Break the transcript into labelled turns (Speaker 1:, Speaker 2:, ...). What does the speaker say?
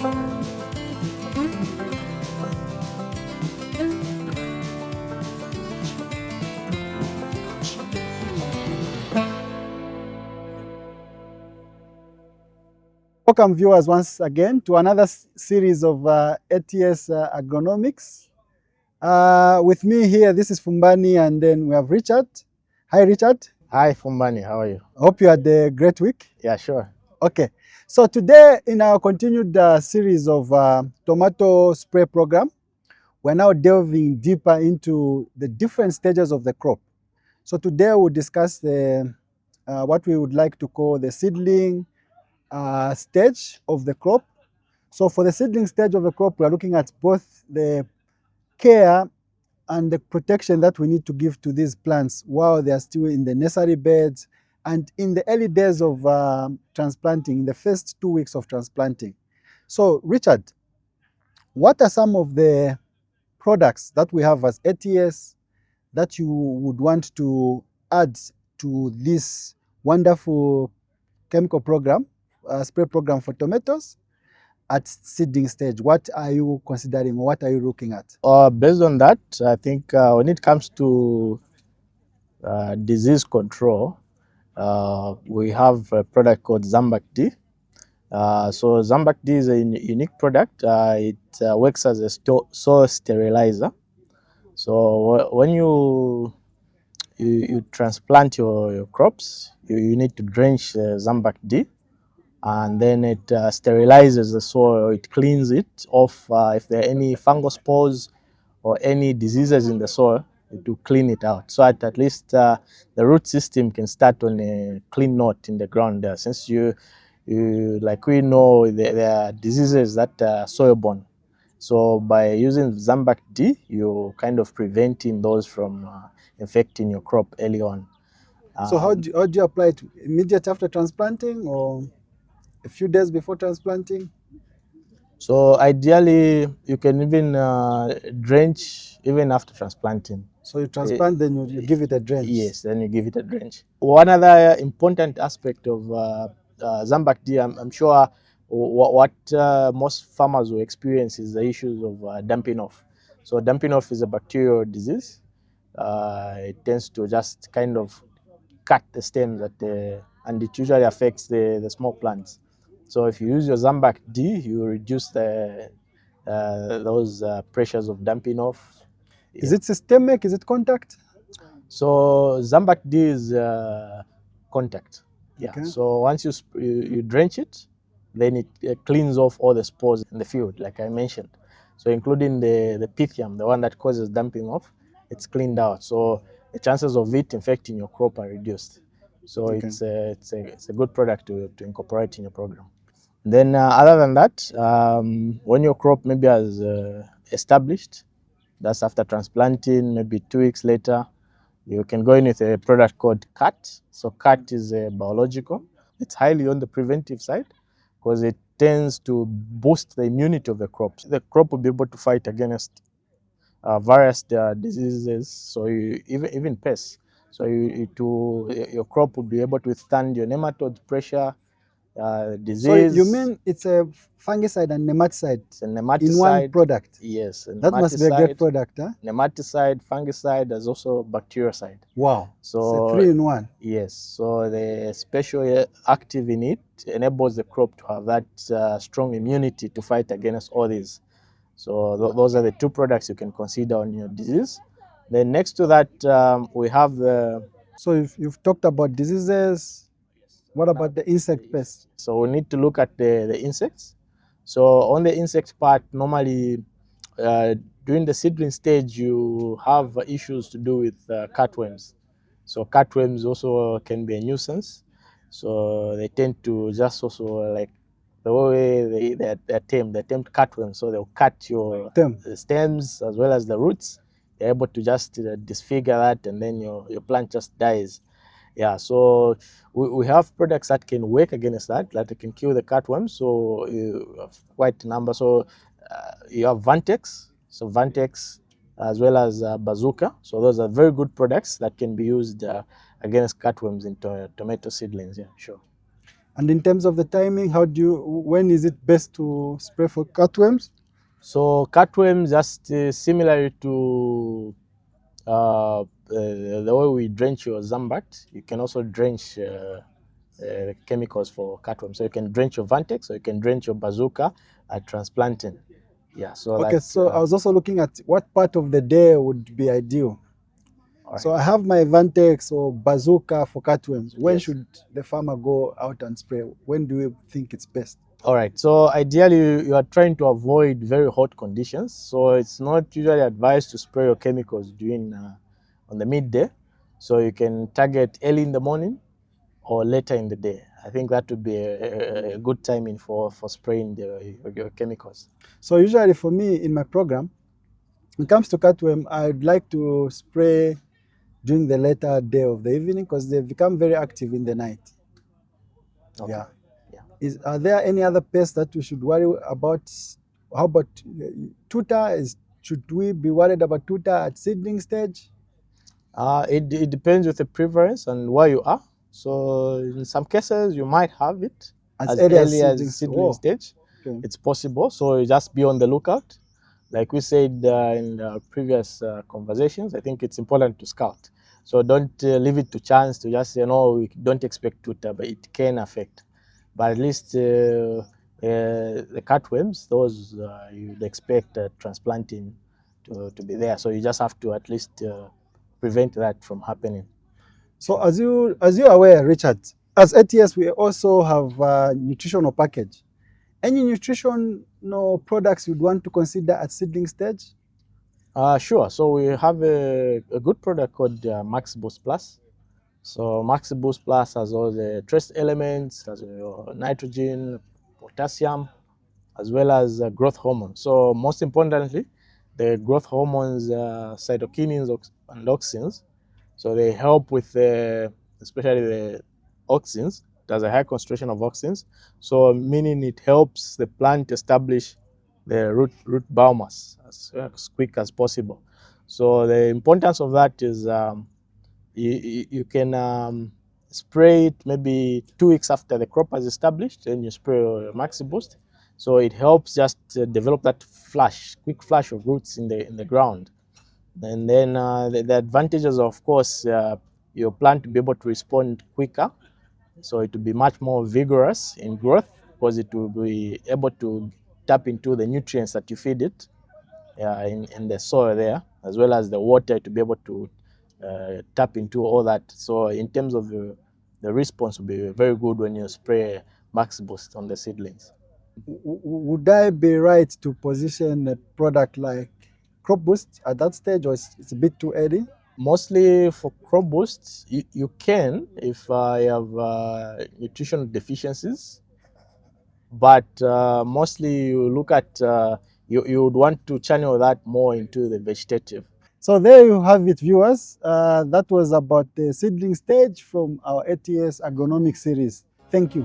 Speaker 1: Welcome viewers once again to another series of ATS Agronomics. With me here, this is Fumbani, and then we have Richard. Hi, Richard.
Speaker 2: Hi, Fumbani. How are you?
Speaker 1: Hope you had a great week.
Speaker 2: Yeah, sure.
Speaker 1: Okay. So today, in our continued series of tomato spray program, we're now delving deeper into the different stages of the crop. So today we'll discuss the what we would like to call the seedling stage of the crop. So for the seedling stage of the crop, we are looking at both the care and the protection that we need to give to these plants while they are still in the nursery beds and in the early days of transplanting, in the first 2 weeks of transplanting. So Richard, what are some of the products that we have as ATS that you would want to add to this wonderful chemical program, spray program for tomatoes at seeding stage? What are you considering? What are you looking at?
Speaker 2: Based on that, I think when it comes to disease control, we have a product called Zambak D. So Zambak D is a unique product. It works as a soil sterilizer. So when you transplant your crops, you need to drench Zambak D, and then it sterilizes the soil. It cleans it off if there are any fungal spores or any diseases in the soil. It will clean it out, so at least the root system can start on a clean note in the ground there. Since you like we know there are diseases that are soil borne, so by using Zambak D, you kind of preventing those from infecting your crop early on.
Speaker 1: So how do you apply it? Immediate after transplanting or a few days before transplanting?
Speaker 2: So ideally, you can even drench even after transplanting.
Speaker 1: So you transplant, then you give it a drench.
Speaker 2: Yes, then you give it a drench. One other important aspect of Zambak D, I'm sure what most farmers will experience is the issues of dumping off. So dumping off is a bacterial disease. It tends to just kind of cut the stems and it usually affects the small plants. So if you use your Zambak D, you reduce those pressures of dumping off.
Speaker 1: Is it systemic? Is it contact?
Speaker 2: So Zambak D is contact. Yeah.
Speaker 1: Okay.
Speaker 2: So once you drench it, then it cleans off all the spores in the field, like I mentioned. So including the pythium, the one that causes dumping off, it's cleaned out. So the chances of it infecting your crop are reduced. So okay. It's a good product to incorporate in your program. Then other than that, when your crop maybe has established, that's after transplanting, maybe 2 weeks later, you can go in with a product called CAT. So CAT is a biological. It's highly on the preventive side because it tends to boost the immunity of the crop. The crop will be able to fight against various diseases, so even pests. So your crop will be able to withstand your nematode pressure, disease.
Speaker 1: So you mean it's a fungicide and nematicide,
Speaker 2: it's a nematicide
Speaker 1: in one product?
Speaker 2: Yes.
Speaker 1: That must be a great product, huh?
Speaker 2: Nematicide, fungicide, there's also bactericide.
Speaker 1: Wow. So 3 in 1.
Speaker 2: Yes. So the special active in it enables the crop to have that strong immunity to fight against all these. So those are the 2 products you can consider on your disease. Then next to that, we have the...
Speaker 1: So you've talked about diseases. What about the insect pests?
Speaker 2: So we need to look at the insects. So on the insect part, normally during the seedling stage, you have issues to do with cutworms. So cutworms also can be a nuisance. So they tend to just also like the way they attempt cutworms. So they'll cut your stems as well as the roots. They're able to just disfigure that, and then your plant just dies. Yeah, so we have products that can work against that can kill the cutworms. So you have quite a number. So you have Vantex, as well as Bazooka. So those are very good products that can be used against cutworms in tomato seedlings. Yeah, sure.
Speaker 1: And in terms of the timing, when is it best to spray for cutworms?
Speaker 2: So cutworms, just similar to the way we drench your Zambak, you can also drench chemicals for cutworms. So you can drench your Vantex, or you can drench your Bazooka at transplanting. Yeah, so
Speaker 1: Okay,
Speaker 2: that.
Speaker 1: so I was also looking at what part of the day would be ideal.
Speaker 2: All right.
Speaker 1: So I have my Vantex or Bazooka for cutworms. When
Speaker 2: Yes.
Speaker 1: should the farmer go out and spray? When do you think it's best?
Speaker 2: All right. So ideally, you are trying to avoid very hot conditions. So it's not usually advised to spray your chemicals during on the midday. So you can target early in the morning or later in the day. I think that would be a good timing for spraying your chemicals.
Speaker 1: So usually for me in my program, when it comes to cutworm, I'd like to spray during the later day of the evening because they become very active in the night.
Speaker 2: Okay.
Speaker 1: Yeah.
Speaker 2: Yeah.
Speaker 1: Are there any other pests that we should worry about? How about tutor? Should we be worried about tutor at seedling stage?
Speaker 2: It depends with the preference and where you are. So in some cases, you might have it
Speaker 1: As
Speaker 2: as
Speaker 1: early as
Speaker 2: early as
Speaker 1: seedlings?
Speaker 2: seedling
Speaker 1: Oh,
Speaker 2: stage.
Speaker 1: okay.
Speaker 2: It's possible. So you just be on the lookout. Like we said in the previous conversations, I think it's important to scout. So don't leave it to chance to just say, no, we don't expect tutor, but it can affect. But at least the cutworms, those you'd expect transplanting to be there. So you just have to at least prevent that from happening.
Speaker 1: So as you're aware, Richard, as ATS, we also have a nutritional package. Any nutritional products you'd want to consider at seedling stage?
Speaker 2: Sure. So we have a good product called Max Boost Plus. So Max Boost Plus has all the trace elements, has nitrogen, potassium, as well as growth hormones. So most importantly, the growth hormones, cytokinins and auxins. So they help with especially the auxins. There's a high concentration of auxins, so meaning it helps the plant establish the root biomass as quick as possible. So the importance of that is you can spray it maybe 2 weeks after the crop has established, then you spray Maxi Boost. So it helps just develop that quick flash of roots in the ground. And then the advantages, of course, your plant to be able to respond quicker. So it will be much more vigorous in growth because it will be able to tap into the nutrients that you feed it in the soil there, as well as the water to be able to tap into all that. So in terms of the response will be very good when you spray Max Boost on the seedlings.
Speaker 1: Would I be right to position a product like Crop Boost at that stage, or it's a bit too early?
Speaker 2: Mostly for crop boosts, you can if you have nutritional deficiencies, but mostly you look at you would want to channel that more into the vegetative.
Speaker 1: So there you have it, viewers. That was about the seedling stage from our ATS agronomic series. Thank you.